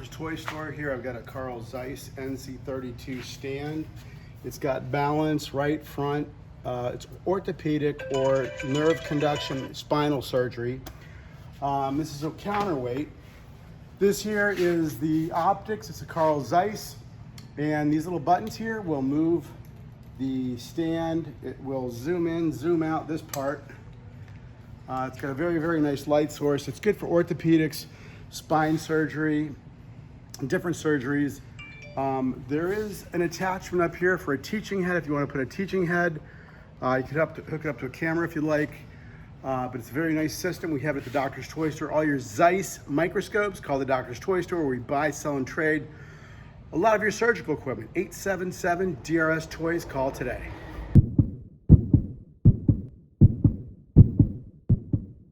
Doctor's Toy Store. Here I've got a Carl Zeiss NC32 stand. It's got balance, right front. It's orthopedic or nerve conduction spinal surgery. This is a counterweight. This here is the optics. It's a Carl Zeiss. And these little buttons here will move the stand. It will zoom in, zoom out this part. It's got a very, very nice light source. It's good for orthopedics, spine surgery, different surgeries. There is an attachment up here for a teaching head. If you want to put a teaching head, you could hook it up to a camera if you like. But it's a very nice system. We have it at the Doctor's Toy Store. All your Zeiss microscopes, call the Doctor's Toy Store, where we buy, sell, and trade a lot of your surgical equipment. 877-DRS Toys. Call today.